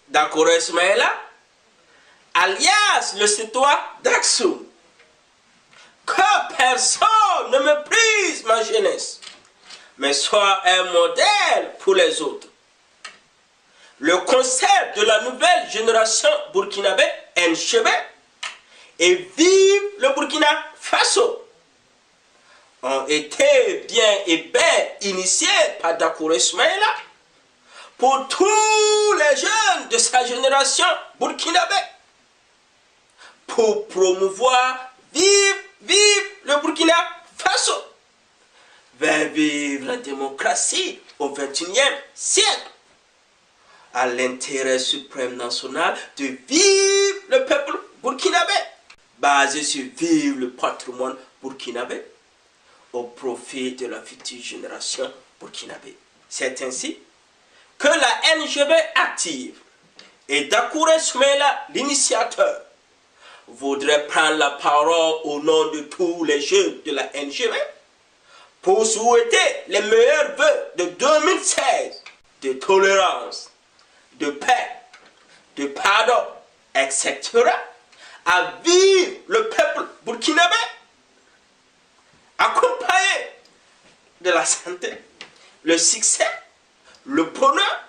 Dakoro Ismaïla, alias le citoyen d'Aksum. Que personne ne méprise ma jeunesse, mais soit un modèle pour les autres. Le concept de la nouvelle génération burkinabé NGB et Vive le Burkina Faso ont été bien initiés par Dakoro Ismaïla pour tous les jeunes de sa génération burkinabé pour promouvoir Vive le Burkina Faso, vers vivre la démocratie au XXIe siècle, à l'intérêt suprême national de vivre le peuple burkinabé, basé sur vivre le patrimoine burkinabé, au profit de la future génération burkinabé. C'est ainsi que la NGB active et Dakoro Ismaïla, l'initiateur, voudrait prendre la parole au nom de tous les jeunes de la NGB pour souhaiter les meilleurs vœux de 2016 de tolérance, de paix, de pardon, etc. à vivre le peuple burkinabé, accompagné de la santé, le succès, le bonheur,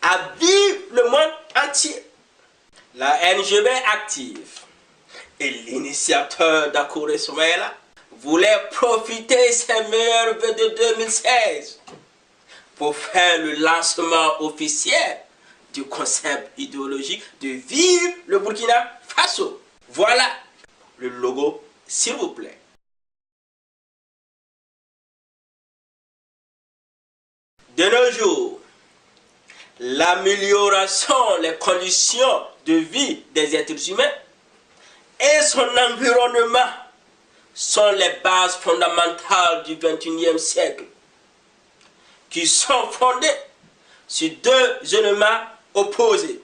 à vivre le monde entier. La NGB active et l'initiateur Dakoro Ismaïla voulait profiter ses meilleurs vœux de 2016 pour faire le lancement officiel du concept idéologique de Vive le Burkina Faso. Voilà le logo, s'il vous plaît. De nos jours, l'amélioration des conditions de vie des êtres humains et son environnement sont les bases fondamentales du XXIe siècle, qui sont fondées sur deux éléments opposés: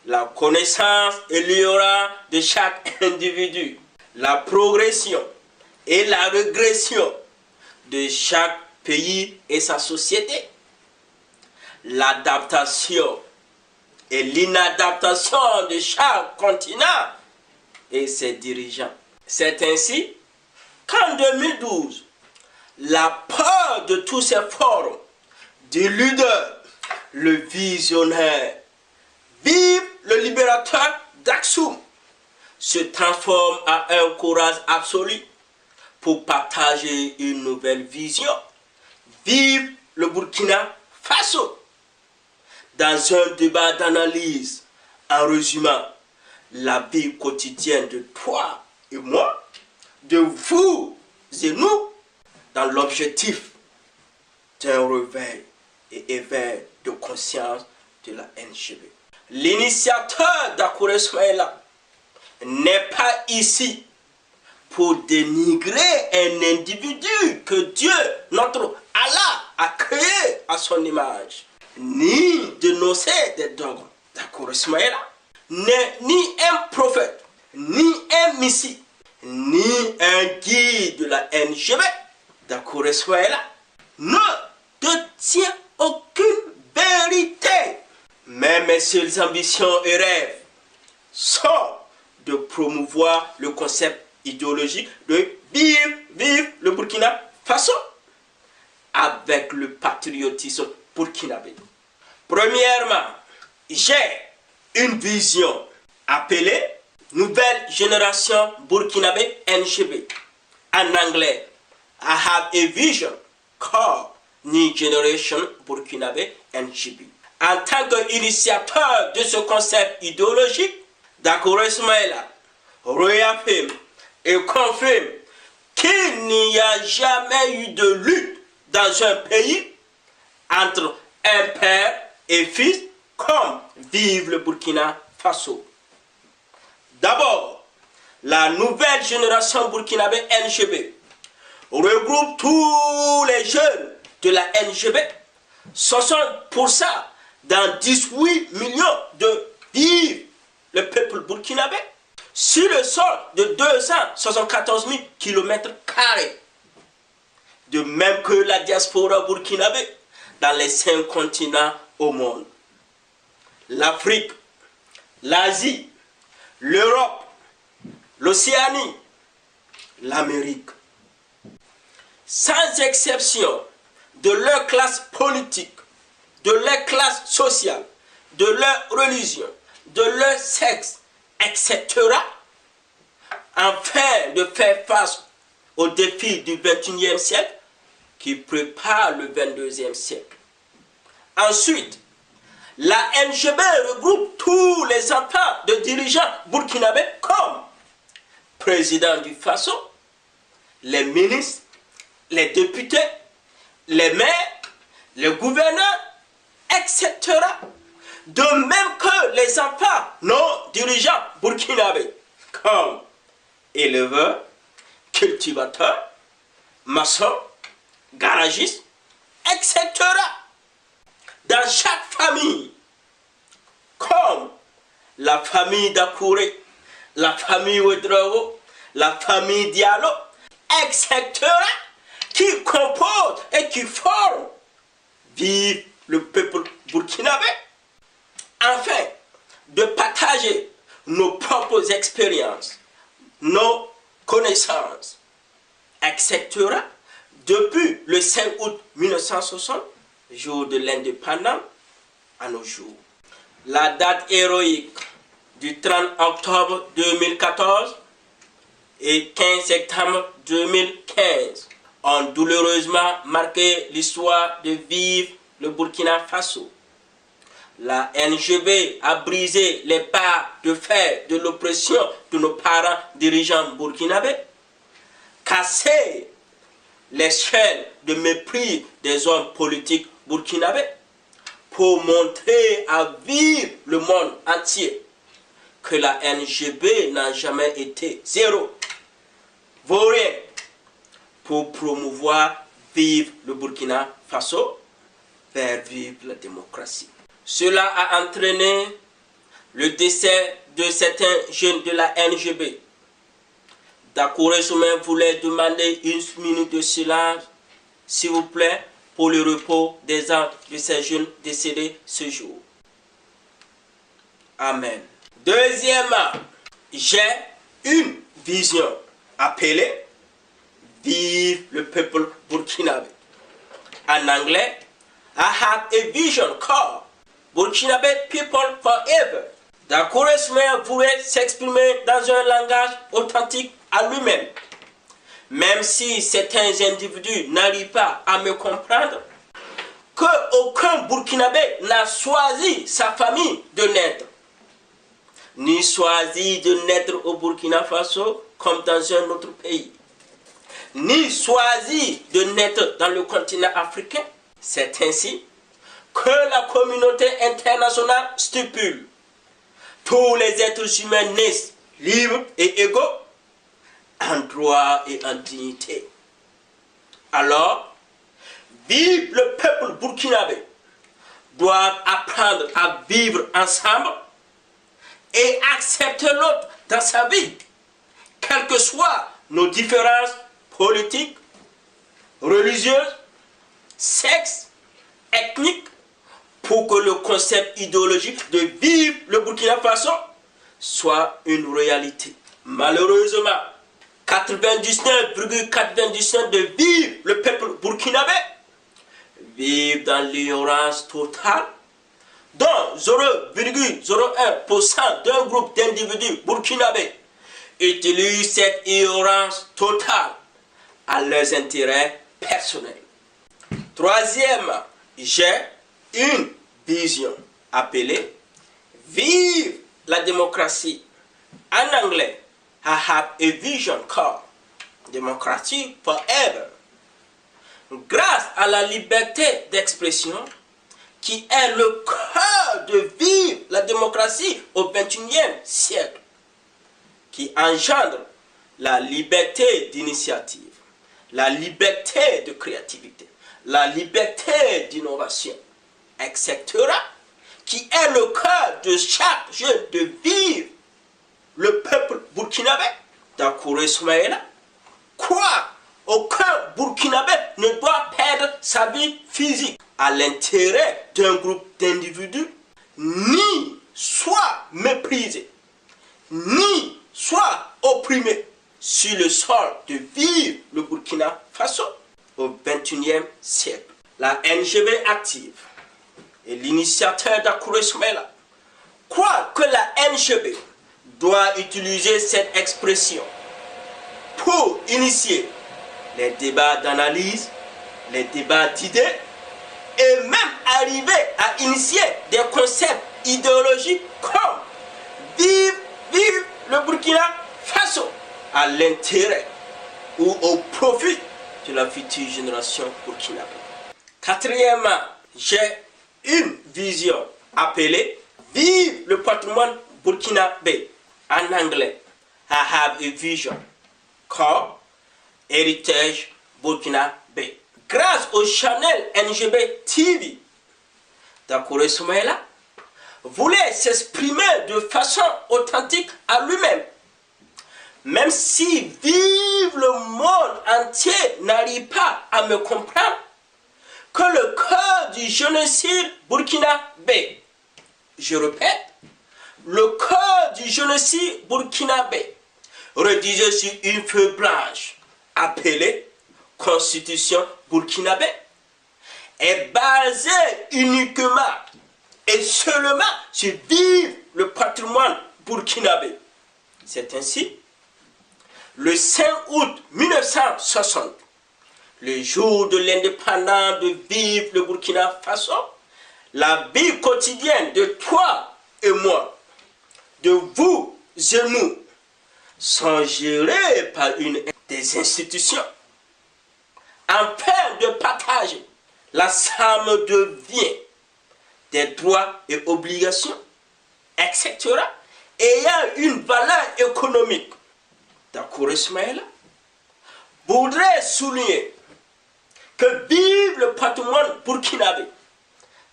la connaissance et l'ignorance de chaque individu, la progression et la régression de chaque pays et sa société, l'adaptation et l'inadaptation de chaque continent et ses dirigeants. C'est ainsi qu'en 2012, la peur de tous ces forums, du leader, le visionnaire, Vive le libérateur d'Aksum, se transforme en un courage absolu pour partager une nouvelle vision. Vive le Burkina Faso. Dans un débat d'analyse, en résumant la vie quotidienne de toi et moi, de vous et nous, dans l'objectif d'un réveil et éveil de conscience de la NGB. L'initiateur Dakoro Ismaïla n'est pas ici pour dénigrer un individu que Dieu, notre Allah, a créé à son image, ni dénoncer des dogmes. Dakoro Ismaïla n'est ni un prophète, ni un messie, ni un guide de la NGB. Dakoro Ismaïla ne détient aucune vérité. Mais mes seules ambitions et rêves sont de promouvoir le concept idéologique de Vive le Burkina Faso avec le patriotisme burkinabé. Premièrement, j'ai une vision appelée Nouvelle Génération Burkinabé NGB. En anglais, I have a vision called New Generation Burkinabé NGB. En tant qu'initiateur de ce concept idéologique, Dakoro Ismaïla réaffirme et confirme qu'il n'y a jamais eu de lutte dans un pays entre un père et fils comme Vive le Burkina Faso. D'abord, la nouvelle génération burkinabé NGB regroupe tous les jeunes de la NGB, 60% dans 18 millions de Vive le peuple burkinabé, sur le sol de 274 000 km². De même que la diaspora burkinabé dans les 5 continents au monde. l'Afrique, l'Asie, l'Europe, l'Océanie, l'Amérique. Sans exception de leur classe politique, de leur classe sociale, de leur religion, de leur sexe, etc., afin de faire face aux défis du XXIe siècle qui préparent le XXIe siècle. Ensuite, la NGB regroupe tous les enfants de dirigeants burkinabés comme président du Faso, les ministres, les députés, les maires, les gouverneurs, etc. De même que les enfants non dirigeants burkinabés comme éleveurs, cultivateurs, maçons, garagistes, etc. Dans chaque famille, comme la famille Dakouré, la famille Ouedraogo, la famille Diallo, etc., qui composent et qui forment, vive le peuple burkinabé, afin de partager nos propres expériences, nos connaissances, etc., depuis le 5 août 1960, jour de l'indépendance, à nos jours. La date héroïque du 30 octobre 2014 et 15 septembre 2015 ont douloureusement marqué l'histoire de vivre le Burkina Faso. La NGB a brisé les pas de fer de l'oppression de nos parents dirigeants burkinabés, cassé les chaînes de mépris des hommes politiques burkinabés pour montrer à vivre le monde entier que la NGB n'a jamais été zéro, vaurien, pour promouvoir vivre le Burkina Faso, faire vivre la démocratie. Cela a entraîné le décès de certains jeunes de la NGB. Dakouré Soumen voulait demander une minute de silence, s'il vous plaît, pour le repos des âmes de ces jeunes décédés ce jour. Amen. Deuxièmement, j'ai une vision appelée « Vive le peuple burkinabé ». En anglais, I have a vision called Burkinabé People Forever. Dakouré Soumen voulait s'exprimer dans un langage authentique à lui-même. Même si certains individus n'arrivent pas à me comprendre, qu'aucun Burkinabé n'a choisi sa famille de naître, ni choisi de naître au Burkina Faso comme dans un autre pays, ni choisi de naître dans le continent africain. C'est ainsi que la communauté internationale stipule: tous les êtres humains naissent libres et égaux en droit et en dignité. Alors, vive le peuple burkinabé doivent apprendre à vivre ensemble et accepter l'autre dans sa vie, quelles que soient nos différences politiques, religieuses, sexes, ethniques, pour que le concept idéologique de vivre le Burkina Faso soit une réalité. Malheureusement, 99,99% de vivre le peuple burkinabé vivent dans l'ignorance totale, dont 0,01% d'un groupe d'individus burkinabés utilisent cette ignorance totale à leurs intérêts personnels. Troisièmement, j'ai une vision appelée « Vive la démocratie ». En anglais, I have a vision called Democracy Forever. Grâce à la liberté d'expression, qui est le cœur de vivre la démocratie au XXIe siècle, qui engendre la liberté d'initiative, la liberté de créativité, la liberté d'innovation, etc., qui est le cœur de chaque jeune de vivre le peuple burkinabé. Dakouré Soumaïla, quoi? Aucun burkinabé ne doit perdre sa vie physique à l'intérêt d'un groupe d'individus, ni soit méprisé, ni soit opprimé sur le sol de vivre le Burkina Faso au XXIe siècle. La NGB active et l'initiateur d'Akouré Soumaïla croient que la NGB doit utiliser cette expression pour initier les débats d'analyse, les débats d'idées et même arriver à initier des concepts idéologiques comme vive le Burkina Faso à l'intérêt ou au profit de la future génération burkinabé. Quatrièmement, j'ai une vision appelée Vive le patrimoine burkinabé. En anglais, I have a vision called Heritage Burkinabé. Grâce au channel NGB TV, Dakouré Soumaïla voulait s'exprimer de façon authentique à lui-même. Même si vive le monde entier n'arrive pas à me comprendre, que le cœur du génocide burkinabé, je répète, le cœur du génocide burkinabé, rédigé sur une feuille blanche appelée Constitution burkinabé, est basé uniquement et seulement sur vive le patrimoine burkinabé. C'est ainsi, le 5 août 1960, le jour de l'indépendance de Vive le Burkina Faso, la vie quotidienne de toi et moi, de vous et nous, sont gérées par une des institutions, afin de partager la somme de biens, des droits et obligations, etc., ayant une valeur économique. Dakouré Soumaïla voudrait souligner que vive le patrimoine burkinabé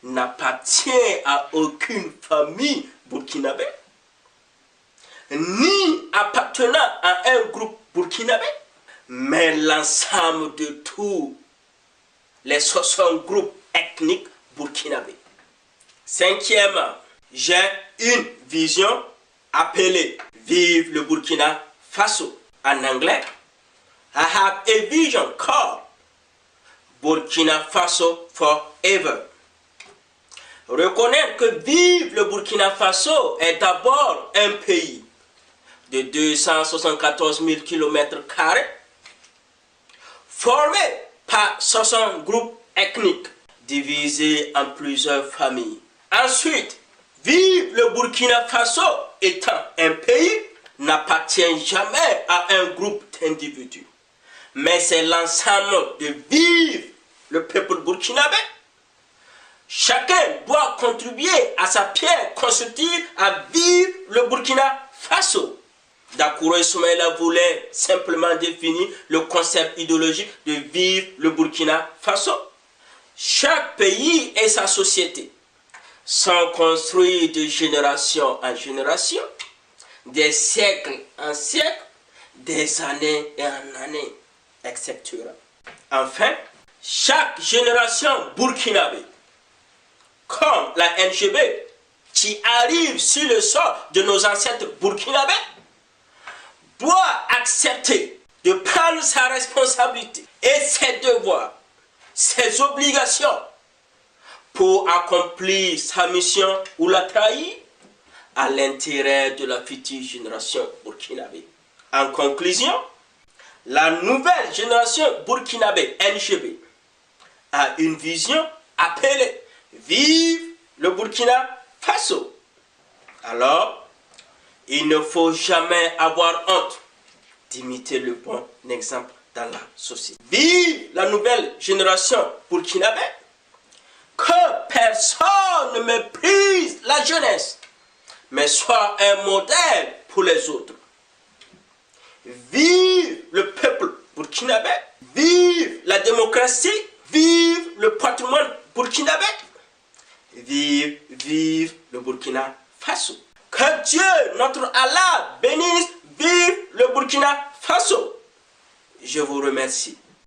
n'appartient à aucune famille burkinabé, ni appartenant à un groupe burkinabé, mais l'ensemble de tous les 60 groupes ethniques burkinabés. Cinquièmement, j'ai une vision appelée Vive le Burkina Faso. En anglais, I have a vision called Burkina Faso Forever. Reconnaître que Vive le Burkina Faso est d'abord un pays de 274 000 km², formé par 60 groupes ethniques divisés en plusieurs familles. Ensuite, Vive le Burkina Faso étant un pays n'appartient jamais à un groupe d'individus, mais c'est l'ensemble de Vive le peuple burkinabé. Chacun doit contribuer à sa pierre constructive à Vive le Burkina Faso. Dakouré Soumaïla voulait simplement définir le concept idéologique de Vive le Burkina Faso. Chaque pays et sa société sont construits de génération en génération, des siècles en siècles, des années en années, etc. Enfin, chaque génération burkinabé, comme la NGB, qui arrive sur le sol de nos ancêtres burkinabés, doit accepter de prendre sa responsabilité et ses devoirs, ses obligations pour accomplir sa mission ou la trahir à l'intérêt de la future génération burkinabé. En conclusion, la nouvelle génération burkinabé NGB a une vision appelée Vive le Burkina Faso. Alors, il ne faut jamais avoir honte d'imiter le bon exemple dans la société. Vive la nouvelle génération burkinabé. Que personne ne méprise la jeunesse, mais soit un modèle pour les autres. Vive le peuple burkinabé. Vive la démocratie. Vive le patrimoine burkinabé. Vive le Burkina Faso. Que Dieu, notre Allah, bénisse, vive le Burkina Faso. Je vous remercie.